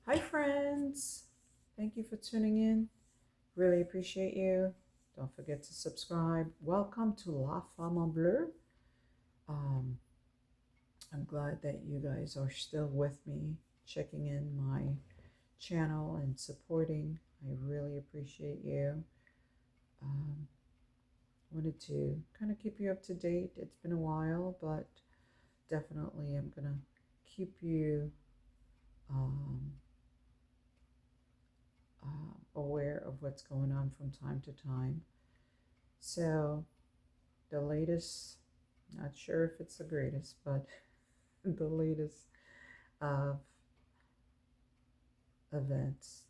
Hi, friends. Thank you for tuning in. Really appreciate you. Don't forget to subscribe. Welcome to La Femme en Bleu. Um, I'm glad that you guys are still with me, checking in my channel and supporting. I really appreciate you. Um, Wanted to kind of keep you up to date. It's been a while, but definitely I'm going to keep you um, aware of what's going on from time to time. So, the latest, not sure if it's the greatest, but the latest of events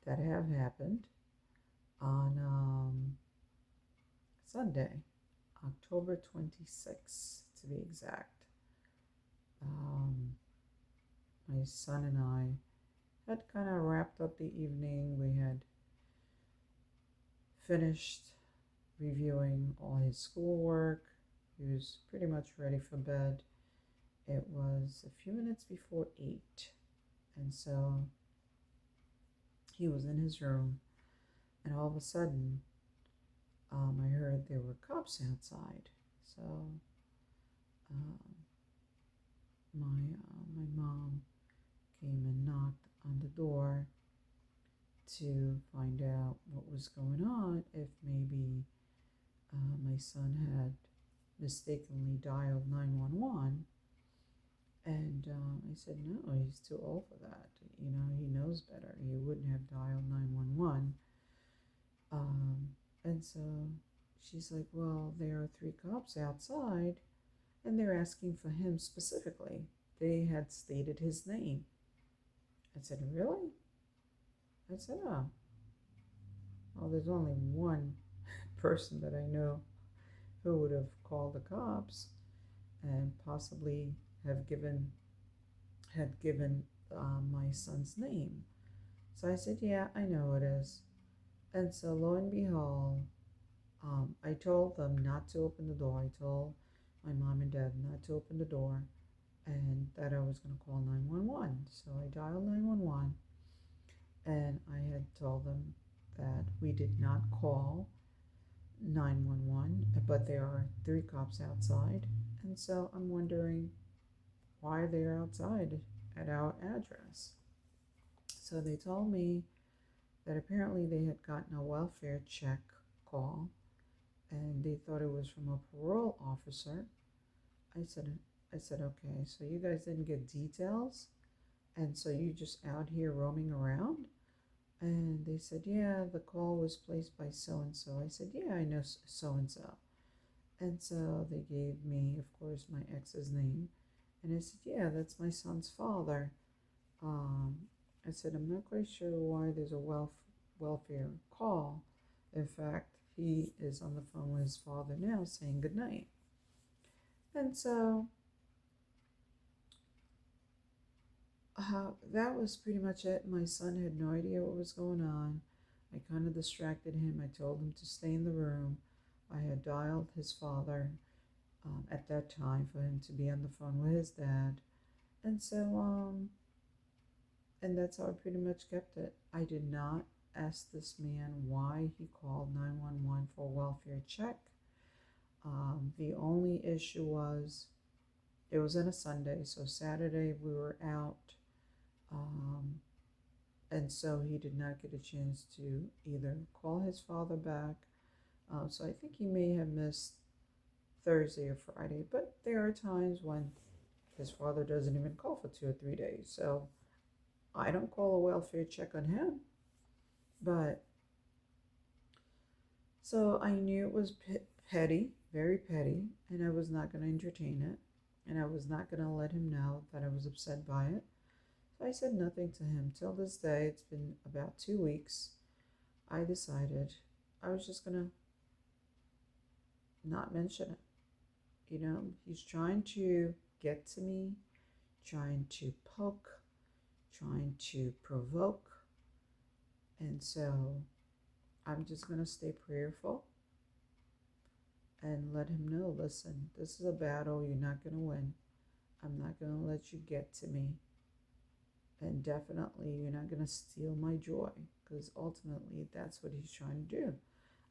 that have happened on Sunday, October 26th to be exact. Um, my son and I had kind of wrapped up the evening. We had finished reviewing all his schoolwork. He was pretty much ready for bed. It was a few minutes before 8, and so he was in his room, and all of a sudden, I heard there were cops outside. So um, my mom came and knocked on the door to find out what was going on. If maybe my son had mistakenly dialed 911. And I said, no, he's too old for that. You know, he knows better. He wouldn't have dialed 911. Um, and so she's like, well, there are three cops outside and they're asking for him specifically. They had stated his name. I said, really? I said, oh, well, there's only one person that I know who would have called the cops and possibly have given had given my son's name. So I said, yeah, I know it is. And so lo and behold, I told them not to open the door. I told my mom and dad not to open the door and that I was going to call 911. So I dialed 911 and I had told them that we did not call 911, but there are three cops outside. And so I'm wondering why they're outside at our address. So they told me that apparently they had gotten a welfare check call and they thought it was from a parole officer. I said, I said, okay, so you guys didn't get details, and so you just out here roaming around? And they said, yeah, the call was placed by so and so. I said, yeah, I know so and so. And so they gave me, of course, my ex's name, and I said, yeah, that's my son's father. Um, I said, I'm not quite sure why there's a welfare call. In fact, he is on the phone with his father now saying goodnight. And so that was pretty much it. My son had no idea what was going on. I kind of distracted him. I told him to stay in the room. I had dialed his father at that time for him to be on the phone with his dad. And so, and that's how I pretty much kept it. I did not ask this man why he called 911 for a welfare check. The only issue was it was on a Sunday, so Saturday we were out, um, and so he did not get a chance to either call his father back. So I think he may have missed Thursday or Friday, but there are times when his father doesn't even call for 2 or 3 days. So I don't call a welfare check on him. But so I knew it was petty, very petty, and I was not going to entertain it. And I was not going to let him know that I was upset by it. So I said nothing to him. Till this day, it's been about 2 weeks. I decided I was just going to not mention it. You know, he's trying to get to me, trying to poke, trying to provoke. And so I'm just going to stay prayerful and let him know, listen, this is a battle you're not going to win. I'm not going to let you get to me and And definitely, you're not going to steal my joy, because ultimately, that's what he's trying to do.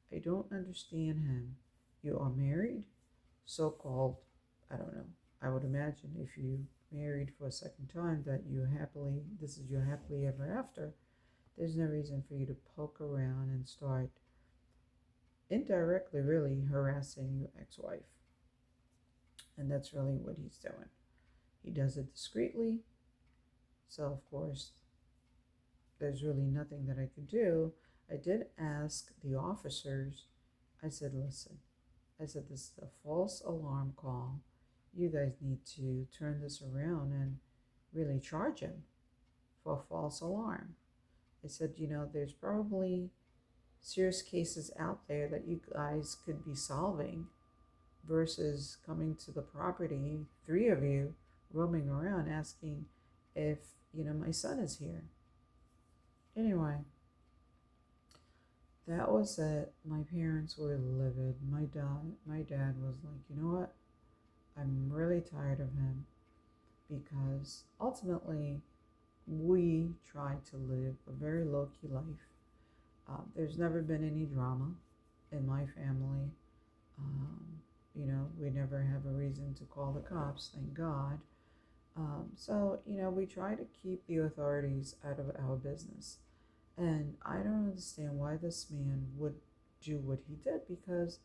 I don't understand him. You are married, so called, I don't know. I would imagine if you married for a second time that this is your happily ever after. There's no reason for you to poke around and start indirectly, really, harassing your ex wife. And that's really what he's doing. He does it discreetly. So, of course, there's really nothing that I could do. I did ask the officers, I said, listen, I said, this is a false alarm call. You guys need to turn this around and really charge him for a false alarm. I said, there's probably serious cases out there that you guys could be solving versus coming to the property, three of you roaming around asking if, my son is here. Anyway, that was it. My parents were livid. My dad was like, you know what? I'm really tired of him, because ultimately we try to live a very low-key life. There's never been any drama in my family. Um, we never have a reason to call the cops, thank God. So, we try to keep the authorities out of our business. And I don't understand why this man would do what he did, because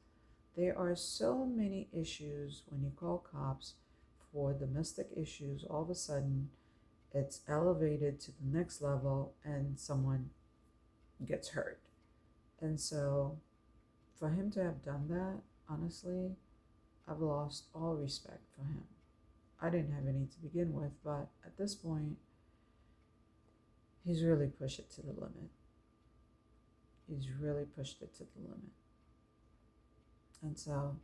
there are so many issues when you call cops for domestic issues. All of a sudden, it's elevated to the next level and someone gets hurt. And so, for him to have done that, honestly, I've lost all respect for him. I didn't have any to begin with, but at this point, he's really pushed it to the limit. He's really pushed it to the limit. And so,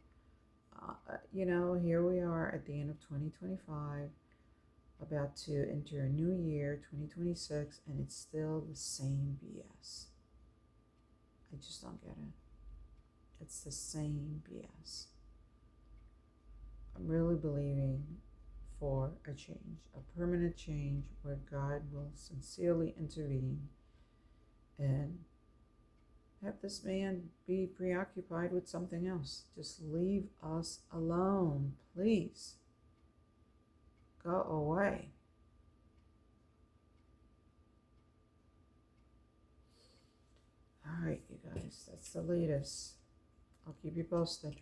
here we are at the end of 2025, about to enter a new year, 2026, and it's still the same BS. I just don't get it. It's the same BS. I'm really believing for a change, a permanent change where God will sincerely intervene and have this man be preoccupied with something else. Just leave us alone, please. Go away. All right, you guys, that's the latest. I'll keep you posted.